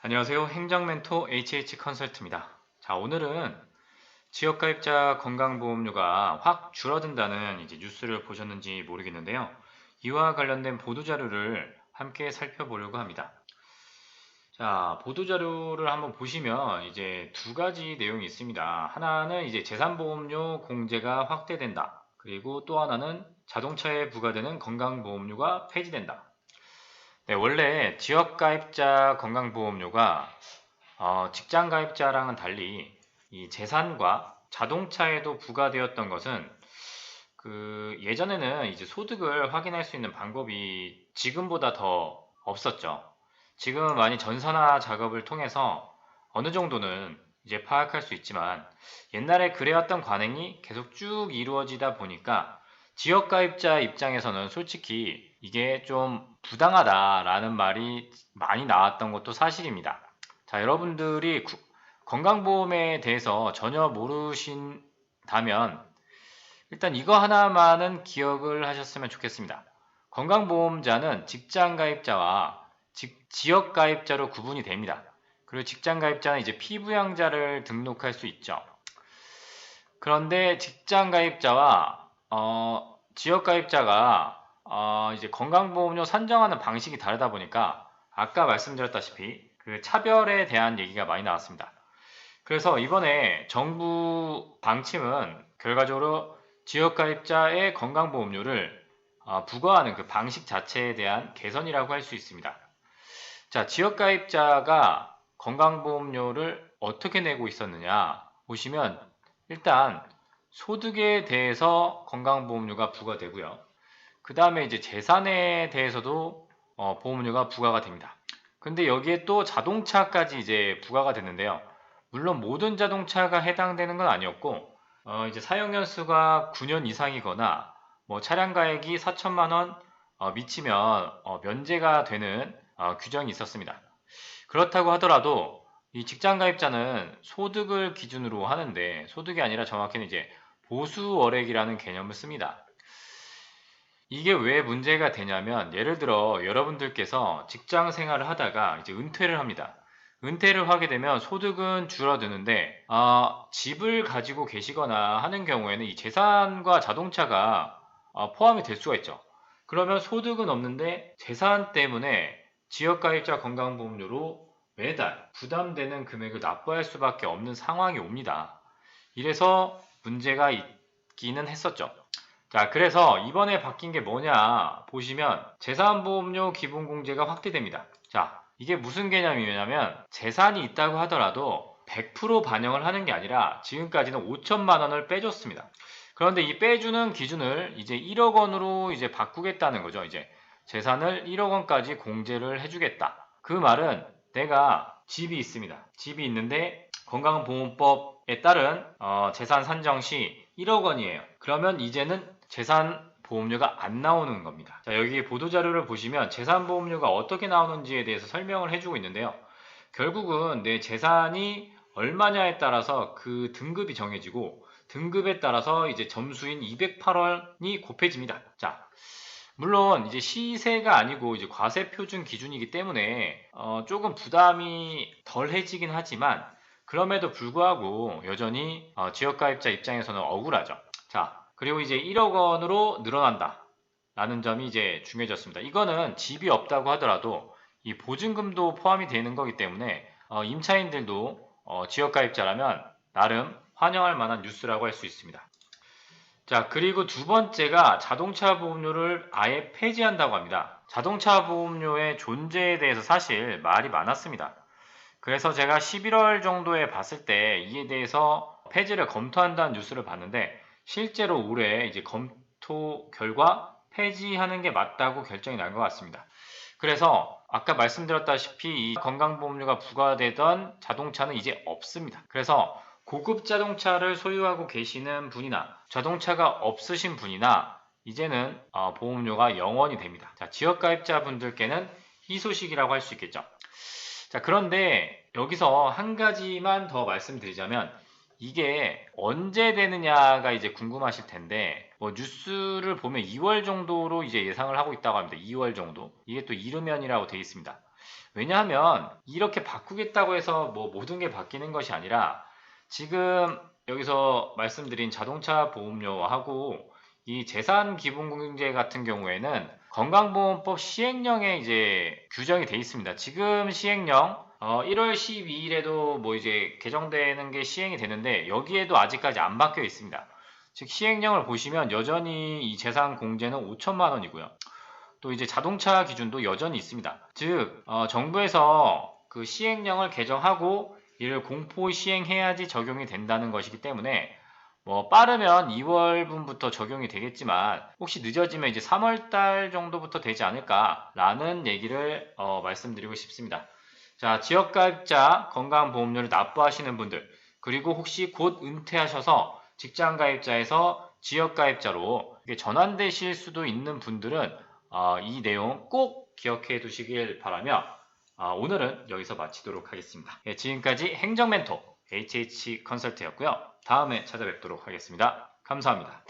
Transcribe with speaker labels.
Speaker 1: 안녕하세요. 행정멘토 HH컨설트입니다. 자, 오늘은 지역가입자 건강보험료가 확 줄어든다는 뉴스를 보셨는지 모르겠는데요. 이와 관련된 보도자료를 함께 살펴보려고 합니다. 자, 보도자료를 한번 보시면 두 가지 내용이 있습니다. 하나는 재산보험료 공제가 확대된다. 그리고 또 하나는 자동차에 부과되는 건강보험료가 폐지된다. 네, 원래 지역가입자 건강보험료가 직장가입자랑은 달리 이 재산과 자동차에도 부과되었던 것은 예전에는 소득을 확인할 수 있는 방법이 지금보다 더 없었죠. 지금은 많이 전산화 작업을 통해서 어느 정도는 파악할 수 있지만 옛날에 그래왔던 관행이 계속 쭉 이루어지다 보니까 지역가입자 입장에서는 솔직히 이게 좀 부당하다라는 말이 많이 나왔던 것도 사실입니다. 자, 여러분들이 건강보험에 대해서 전혀 모르신다면 일단 이거 하나만은 기억을 하셨으면 좋겠습니다. 건강보험자는 직장가입자와 지역가입자로 구분이 됩니다. 그리고 직장가입자는 피부양자를 등록할 수 있죠. 그런데 직장가입자와 지역가입자가 건강보험료 산정하는 방식이 다르다 보니까 아까 말씀드렸다시피 그 차별에 대한 얘기가 많이 나왔습니다. 그래서 이번에 정부 방침은 결과적으로 지역가입자의 건강보험료를 부과하는 그 방식 자체에 대한 개선이라고 할 수 있습니다. 자, 지역가입자가 건강보험료를 어떻게 내고 있었느냐 보시면 일단 소득에 대해서 건강보험료가 부과되고요. 그 다음에 재산에 대해서도 보험료가 부과가 됩니다. 근데 여기에 또 자동차까지 부과가 됐는데요. 물론 모든 자동차가 해당되는 건 아니었고 사용 연수가 9년 이상이거나 뭐 차량 가액이 4천만 원 미치면 면제가 되는 규정이 있었습니다. 그렇다고 하더라도 이 직장 가입자는 소득을 기준으로 하는데 소득이 아니라 정확히는 보수 월액이라는 개념을 씁니다. 이게 왜 문제가 되냐면 예를 들어 여러분들께서 직장 생활을 하다가 은퇴를 합니다. 은퇴를 하게 되면 소득은 줄어드는데 집을 가지고 계시거나 하는 경우에는 이 재산과 자동차가 포함이 될 수가 있죠. 그러면 소득은 없는데 재산 때문에 지역가입자 건강보험료로 매달 부담되는 금액을 납부할 수밖에 없는 상황이 옵니다. 이래서 문제가 있기는 했었죠. 자, 그래서 이번에 바뀐 게 뭐냐 보시면 재산보험료 기본공제가 확대됩니다. 자, 이게 무슨 개념이냐면 재산이 있다고 하더라도 100% 반영을 하는 게 아니라 지금까지는 5천만 원을 빼줬습니다. 그런데 이 빼주는 기준을 1억 원으로 바꾸겠다는 거죠. 재산을 1억 원까지 공제를 해주겠다. 그 말은 내가 집이 있습니다. 집이 있는데 건강보험법에 따른 재산 산정 시 1억 원이에요. 그러면 이제는 재산 보험료가 안 나오는 겁니다. 자, 여기 보도자료를 보시면 재산 보험료가 어떻게 나오는지에 대해서 설명을 해주고 있는데요. 결국은 내 재산이 얼마냐에 따라서 그 등급이 정해지고 등급에 따라서 점수인 208원이 곱해집니다. 자, 물론 시세가 아니고 과세 표준 기준이기 때문에 조금 부담이 덜해지긴 하지만 그럼에도 불구하고 여전히 지역가입자 입장에서는 억울하죠. 자, 그리고 1억 원으로 늘어난다 라는 점이 중요해졌습니다. 이거는 집이 없다고 하더라도 이 보증금도 포함이 되는 거기 때문에 임차인들도 지역가입자라면 나름 환영할 만한 뉴스라고 할 수 있습니다. 자, 그리고 두 번째가 자동차 보험료를 아예 폐지한다고 합니다. 자동차 보험료의 존재에 대해서 사실 말이 많았습니다. 그래서 제가 11월 정도에 봤을 때 이에 대해서 폐지를 검토한다는 뉴스를 봤는데 실제로 올해 검토 결과 폐지하는 게 맞다고 결정이 난 것 같습니다. 그래서 아까 말씀드렸다시피 이 건강보험료가 부과되던 자동차는 이제 없습니다. 그래서 고급 자동차를 소유하고 계시는 분이나 자동차가 없으신 분이나 이제는 보험료가 0원이 됩니다. 자, 지역가입자 분들께는 희소식이라고 할 수 있겠죠. 자, 그런데 여기서 한 가지만 더 말씀드리자면 이게 언제 되느냐가 궁금하실 텐데 뭐 뉴스를 보면 2월 정도로 예상을 하고 있다고 합니다. 2월 정도. 이게 또 이르면이라고 되어 있습니다. 왜냐하면 이렇게 바꾸겠다고 해서 뭐 모든 게 바뀌는 것이 아니라 지금 여기서 말씀드린 자동차 보험료하고 이 재산기본공제 같은 경우에는 건강보험법 시행령에 이제 규정이 돼 있습니다. 지금 시행령 1월 12일에도 뭐 이제 개정되는 게 시행이 되는데 여기에도 아직까지 안 바뀌어 있습니다. 즉 시행령을 보시면 여전히 이 재산 공제는 5천만 원이고요. 또 이제 자동차 기준도 여전히 있습니다. 즉 정부에서 그 시행령을 개정하고 이를 공포 시행해야지 적용이 된다는 것이기 때문에 뭐 빠르면 2월분부터 적용이 되겠지만 혹시 늦어지면 이제 3월달 정도부터 되지 않을까라는 얘기를 말씀드리고 싶습니다. 자, 지역가입자 건강보험료를 납부하시는 분들 그리고 혹시 곧 은퇴하셔서 직장가입자에서 지역가입자로 전환되실 수도 있는 분들은 이 내용 꼭 기억해 두시길 바라며 오늘은 여기서 마치도록 하겠습니다. 예, 지금까지 행정멘토 HH 컨설트였고요. 다음에 찾아뵙도록 하겠습니다. 감사합니다.